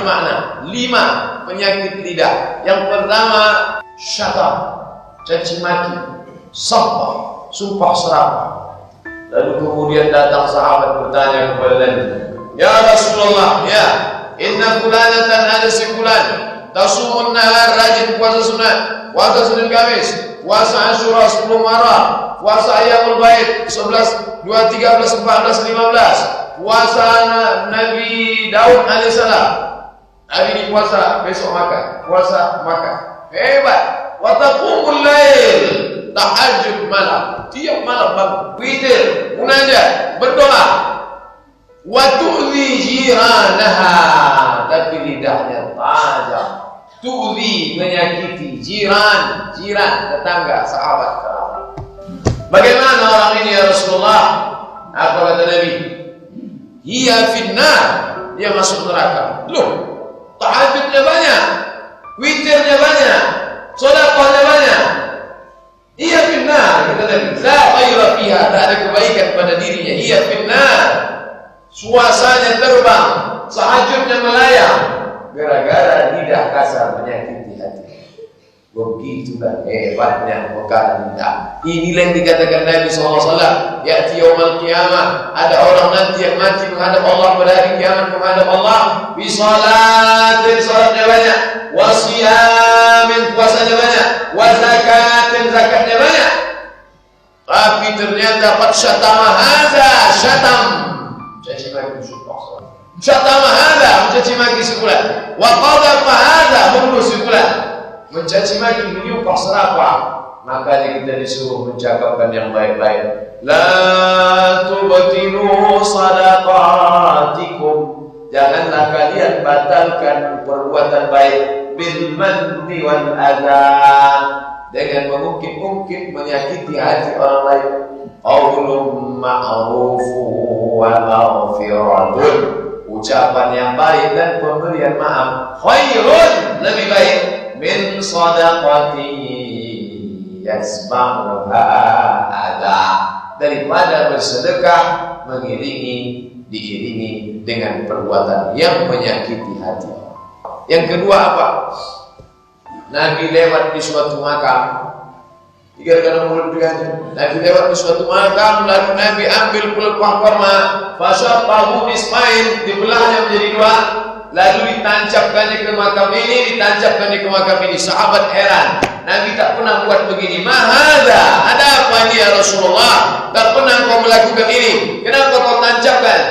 bermakna 5 penyakit lidah. Yang pertama, syatam, caci maki, sampah, sumpah serapah. Lalu kemudian datang sahabat bertanya kepada Nabi, ya Rasulullah, ya, inna fulanatan, ada si fulan, tasumun nahar, rajin puasa sunat, puasa Senin Kamis, puasa Asyura 10 Muharram, puasa Ayyamul Bait 11, 2, 13, 14, 15, puasa Nabi Daud alaihissalam. Hari ini puasa, besok makan, puasa makan. Hebat. Wa taqumul lail, tahajud malam, tiap malam bangun, witir, munajat, berdoa. Wa tu'zi jiranaha, tapi lidahnya tajam. Tu'zi, menyakiti, jiran, tetangga, sahabat. Bagaimana orang ini ya Rasulullah? Apa kata Nabi? Hiya finnar, dia masuk neraka. Loh, tahajudnya banyak, witirnya banyak, sedekahnya banyak. Hiya finnar, kata Nabi. La khaira fiha, tak ada kebaikan pada dirinya. Hiya finnar, suasanya terbang, tahajudnya melayang, gara-gara lidah kasar menyakiti hati. Begitulah hebatnya perkara lidah. Inilah yang dikatakan Nabi SAW, ya'ti yaumal qiyamah, ada orang nanti yang mati menghadap Allah pada hari kiamat, menghadap Allah bisalatin, salatnya banyak, wasiyamin, puasanya banyak, wazakatin, zakatnya banyak, tapi ternyata qad syatama hadza, syatam, caci maki sepulan, syatama hadza, mencaci maki sepulan, wa qadhafa hadza, membunuh sepulan, mencaci maki, menyumpah serapah. Makanya kita disuruh mencakapkan yang baik-baik. La tubtilu sadaqatikum, janganlah kalian batalkan perbuatan baik bil manni wal adha, dengan mengungkit-ungkit, menyakiti hati orang lain. Qaulun ma'rufu wa maghfiratun, ucapan yang baik dan pemberian maaf, khairun, lebih baik, min sadaqati yasma'uha ada, daripada bersedekah diiringi dengan perbuatan yang menyakiti hati. Yang kedua apa? Nabi lewat di suatu makam, Nabi lewat di suatu makam, lalu Nabi ambil pelepah kurma, fasyaqahu nisfain, dibelahnya menjadi 2, lalu ditancapkannya ke makam ini, ditancapkannya ke makam ini. Sahabat heran, Nabi tak pernah buat begini. Mahadha, ada apa ini ya Rasulullah? Tak pernah kau melakukan ini, kenapa kau tancapkan?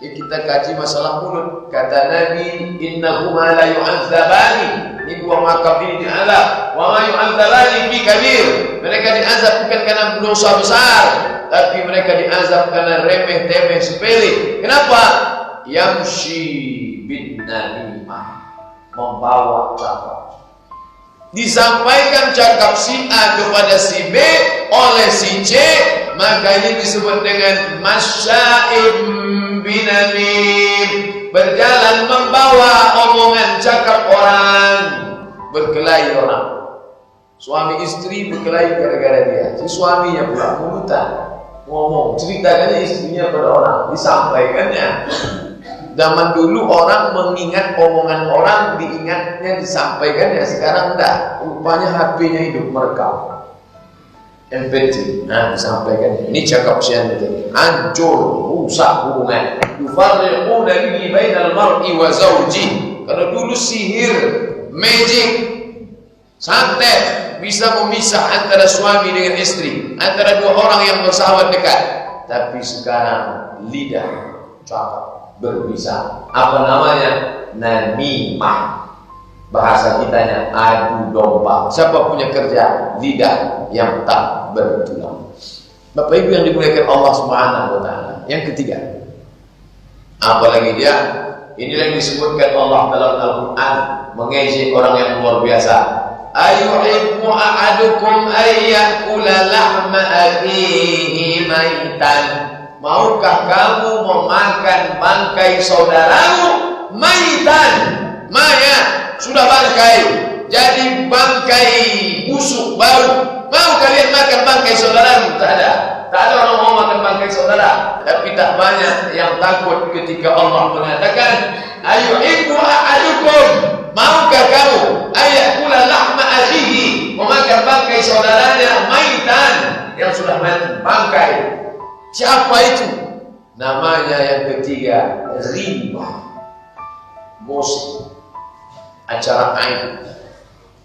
Ya, kita kaji masalah mulut. Kata Nabi, innahuma la yu'adzabani, ini 2 makam ini diazab. Wa ma yu'adzabani fi kabir, mereka diazab bukan karena dosa besar, tapi mereka diazab karena remeh-temeh sepele. Kenapa? Yamshi bin namimah, membawa cakap. Disampaikan cakap si A kepada si B oleh si C, maka ini disebut dengan masyaim binamim, berjalan membawa omongan cakap orang, berkelahi orang. Suami istri berkelahi gara-gara dia, si suaminya pula mengutak, ngomong, ceritakannya istrinya pada orang, disampaikannya. Zaman dulu orang mengingat omongan orang, diingatnya, disampaikannya. Sekarang enggak, rupanya HP-nya hidup merekam, MP3, nah disampaikannya. Ini cakap sian tadi, hancur, rusak hubungan. Yufarriqu bihi bainal mar'i wa zawji. Kalau dulu sihir, magic, santet bisa memisah antara suami dengan istri, antara 2 orang yang bersahabat dekat. Tapi sekarang lidah cakap berbisa. Apa namanya? Namimah. Bahasa kitanya adu domba. Siapa punya kerja? Lidah yang tak bertulang. Bapak Ibu yang dimuliakan Allah Subhanahu wa taala. Yang ketiga, apalagi dia? Inilah yang disebutkan Allah dalam Al-Qur'an, mengejek orang yang luar biasa. Ayuhibbu ahadukum ayyakula lahma akhihi maitan. Maukah kamu memakan bangkai saudaramu maitan? Mayat, sudah bangkai, jadi bangkai busuk bau. Mau kalian makan bangkai saudaramu? Tak ada. Tak ada orang mau makan bangkai saudara, tapi tak banyak yang takut ketika Allah mengatakan, ayuhibbu ahadukum, maukah kamu ayakula lahma akhihi, memakan bangkai saudaranya maitan, yang sudah mati, bangkai. Siapa itu? Namanya yang ketiga riba, gosip, acara aib.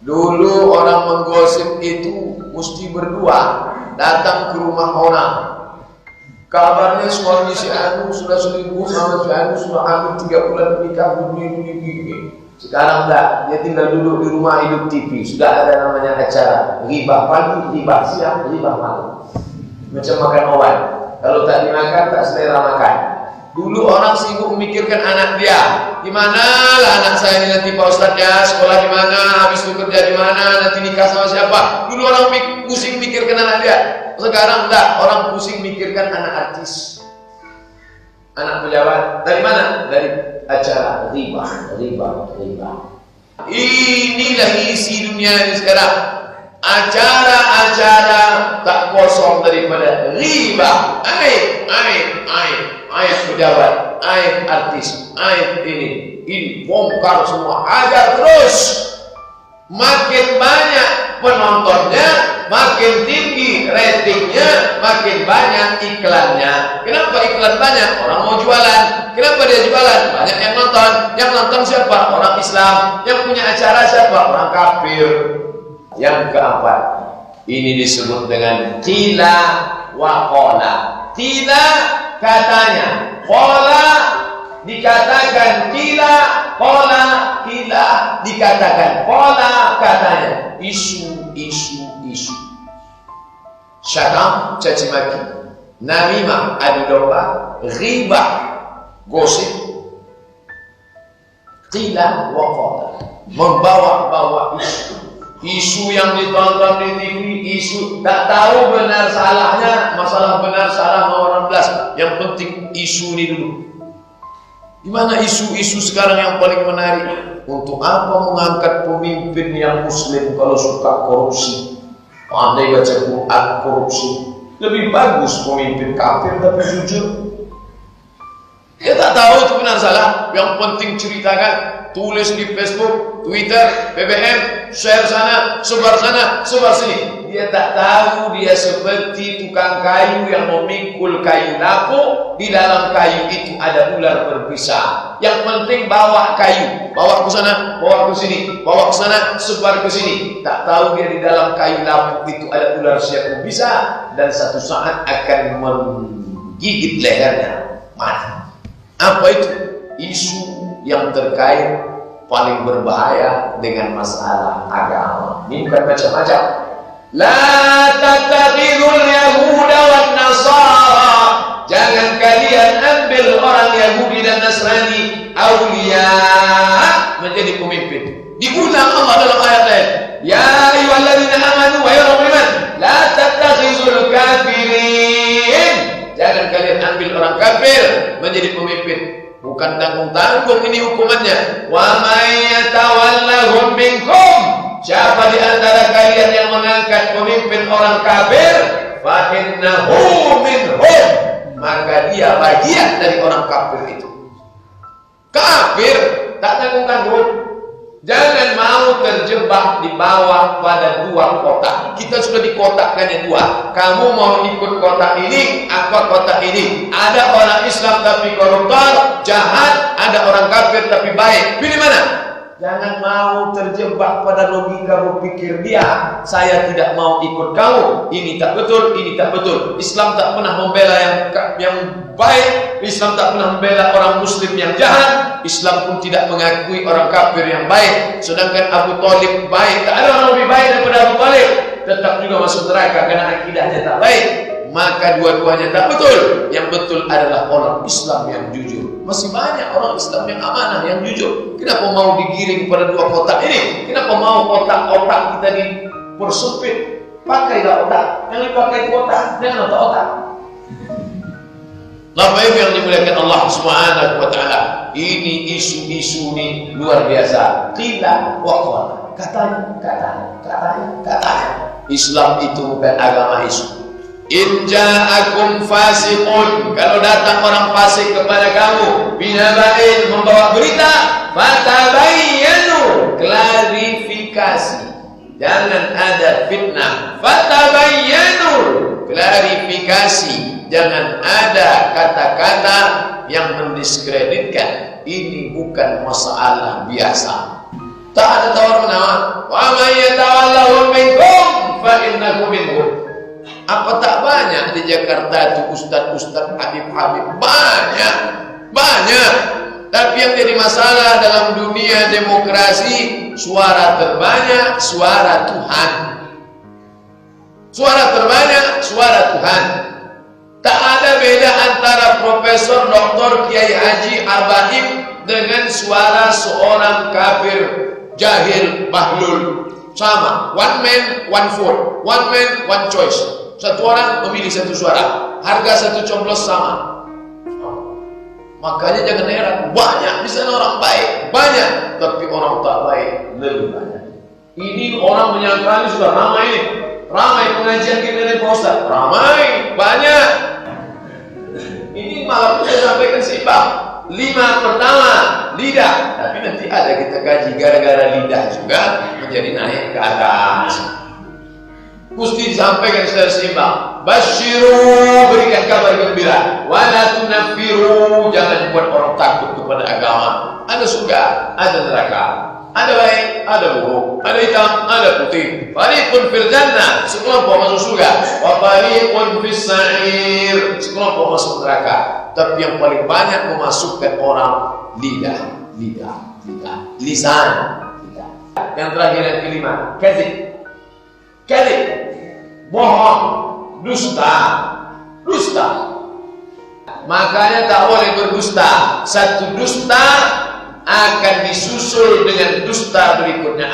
Dulu orang menggosip itu mesti berdua, datang ke rumah orang. Kabarnya suami si Anu sudah selingkuh sama si Anu, sudah hampir 3 bulan menikah, begini. Sekarang enggak, dia tinggal duduk di rumah hidup TV. Sudah ada namanya acara riba pagi, riba siang, riba malam. Macam makan obat. Kalau tak dimakan tak selera makan. Dulu orang sibuk memikirkan anak dia. Di mana lah anak saya ini nanti Pak Ustadz ya, sekolah di mana, habis itu kerja di mana, nanti nikah sama siapa. Dulu orang pusing mikirkan anak dia. Sekarang enggak, orang pusing mikirkan anak artis, anak pejabat. Dari mana? Dari acara riba. Inilah isi dunia ini sekarang. Acara-acara tak kosong daripada riba, aib pejabat, aib artis, aib ini bongkar semua, ajar terus. Makin banyak penontonnya, makin tinggi ratingnya, makin banyak iklannya. Kenapa iklan banyak? Orang mau jualan. Kenapa dia jualan? Banyak yang nonton. Yang nonton siapa? Orang Islam. Yang punya acara siapa? Orang kafir. Yang keempat, ini disebut dengan qila wa qala. Qila katanya, qala dikatakan qila, qila dikatakan qala katanya. Isu. Syatam, caci maki, namimah, adu domba, riba, gosip, qila wa qala, membawa-bawa isu yang ditonton di TV, isu tak tahu benar salahnya, masalah benar salah mau 16. Yang penting isu ini dulu. Gimana isu-isu sekarang yang paling menarik? Untuk apa mengangkat pemimpin yang muslim kalau suka korupsi? Pandai baca Quran, korupsi. Lebih bagus pemimpin kafir tapi jujur. Dia tak tahu itu benar salah. Yang penting ceritakan, tulis di Facebook, Twitter, BBM, share sana, sebar sini. Dia tak tahu dia seperti tukang kayu yang memikul kayu lapuk. Di dalam kayu itu ada ular berbisa. Yang penting bawa kayu, bawa ke sana, bawa ke sini, bawa ke sana, sebar ke sini. Tak tahu dia di dalam kayu lapuk itu ada ular siap berbisa dan satu saat akan menggigit lehernya, mati. Apa itu? Isu yang terkait paling berbahaya dengan masalah agama. Ini bukan macam-macam. La tattakhidul yahuda wan nasara. Jangan kalian ambil orang Yahudi dan Nasrani aulia menjadi pemimpin. Diulang Allah dalam ayat lain. Ya ayyuhalladzina amanu wa ya mu'minun la tattakhizul kafirin. Jangan kalian ambil orang kafir menjadi pemimpin. Bukan tanggung-tanggung ini hukumannya. Wa may yatawallahum minkum. Siapa di antara kalian yang mengangkat pemimpin orang kafir, fa innahu minhum, maka dia bagian dari orang kafir itu. Kafir tak tanggung-tanggung. Jangan mau terjebak di bawah pada dua kotak. Kita sudah dikotakkannya dua. Kamu mau ikut kotak ini, apa kotak ini? Ada orang Islam tapi koruptor, jahat. Ada orang kafir tapi baik. Pilih mana? Jangan mau terjebak pada logika berpikir dia. Saya tidak mau ikut kamu. Ini tak betul, ini tak betul. Islam tak pernah membela yang baik. Islam tak pernah membela orang Muslim yang jahat. Islam pun tidak mengakui orang kafir yang baik. Sedangkan Abu Thalib baik. Tak ada orang lebih baik daripada Abu Thalib. Tetap juga masuk neraka karena akidahnya tak baik. Maka dua-duanya tak betul. Yang betul adalah orang Islam yang jujur. Masih banyak orang Islam yang amanah, yang jujur. Kenapa mau digiring pada dua kotak ini? Kenapa mau otak-otak kita dipersempit? Pakailah otak. Yang dipakai otak, jangan otak-otak. Bapak Ibu yang dimuliakan Allah Subhanahu wa taala. Ini isu-isu ini luar biasa. Qila wa qala. Katanya. Islam itu bukan agama isu. In ja'akum fasiqun, kalau datang orang fasik kepada kamu, binaba'in, membawa berita, fatabayyanu, klarifikasi, jangan ada fitnah. Fatabayyanu, klarifikasi, jangan ada kata-kata yang mendiskreditkan. Ini bukan masalah biasa. Tak ada tawar-menawar. Wa may yatawallahu minkum fa innahu minhum. Apa tak banyak di Jakarta itu ustaz-ustaz, habib-habib, banyak. Tapi yang jadi masalah dalam dunia demokrasi, suara terbanyak, suara Tuhan. Suara terbanyak, suara Tuhan. Tak ada beda antara profesor, doktor, kiai haji, abaim dengan suara seorang kafir, jahil, bahlul. Sama, one man, one vote, one man, one choice. Satu orang memilih satu suara, harga satu coblos sama. Makanya jangan heran, banyak di sana orang baik, banyak, tapi orang tak baik lebih banyak. Ini orang menyangka sudah ramai pengajian kita dari Pak Ustaz, ramai, banyak. Ini malam saya sampaikan seimbang. 5 pertama lidah, tapi nanti ada kita kaji gara-gara lidah juga menjadi naik ke atas. Mesti disampaikan secara seimbang. Basyiru, berikan kabar gembira. Wala tunaffiru, jangan buat orang takut kepada agama. Ada surga, ada neraka, ada baik, ada buruk, ada hitam, ada putih. Fariqun fil jannah, sekelompok masuk surga. Wa fariqun fis sa'ir, sekelompok masuk neraka. Tapi yang paling banyak memasukkan orang lidah, lisan. Yang terakhir yang kelima, kadzib, bohong, dusta. Makanya tak boleh berdusta. Satu dusta akan disusul dengan dusta berikutnya.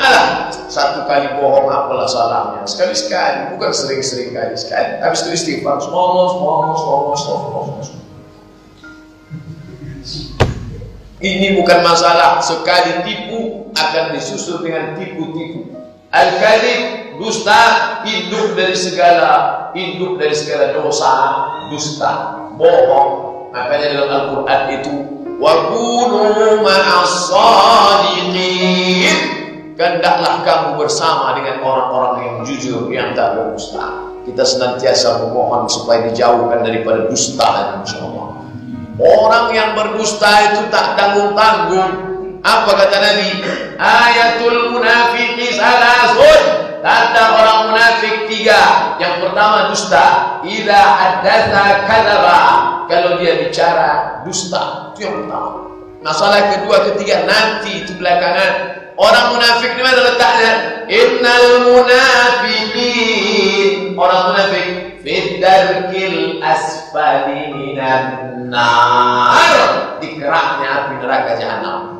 Satu kali bohong apalah salahnya? Sekali-sekali, bukan sering-sering kali. Habis itu istighfar. Ini bukan masalah. Sekali tipu akan disusul dengan tipu-tipu. Al-kadhib, dusta, induk dari segala dosa, dusta, bohong. Makanya dalam Al-Quran itu, wa kunu ma'as-shadiqin, hendaklah kamu bersama dengan orang-orang yang jujur, yang tak berdusta. Kita senantiasa memohon supaya dijauhkan daripada dusta, insyaallah. Orang yang berdusta itu tak tanggung-tanggung. Apa kata Nabi? Ayatul munafiqi salasun. Tanda orang munafik 3. Yang pertama dusta. Idza haddatsa kadzaba. Kalau dia bicara dusta. Itu yang pertama. Masalah kedua, ketiga nanti itu belakangan. Orang munafik di mana letaknya? Innal munafiqin. Orang munafik fi darkil asfali minan nar. Di keraknya api neraka jahanam.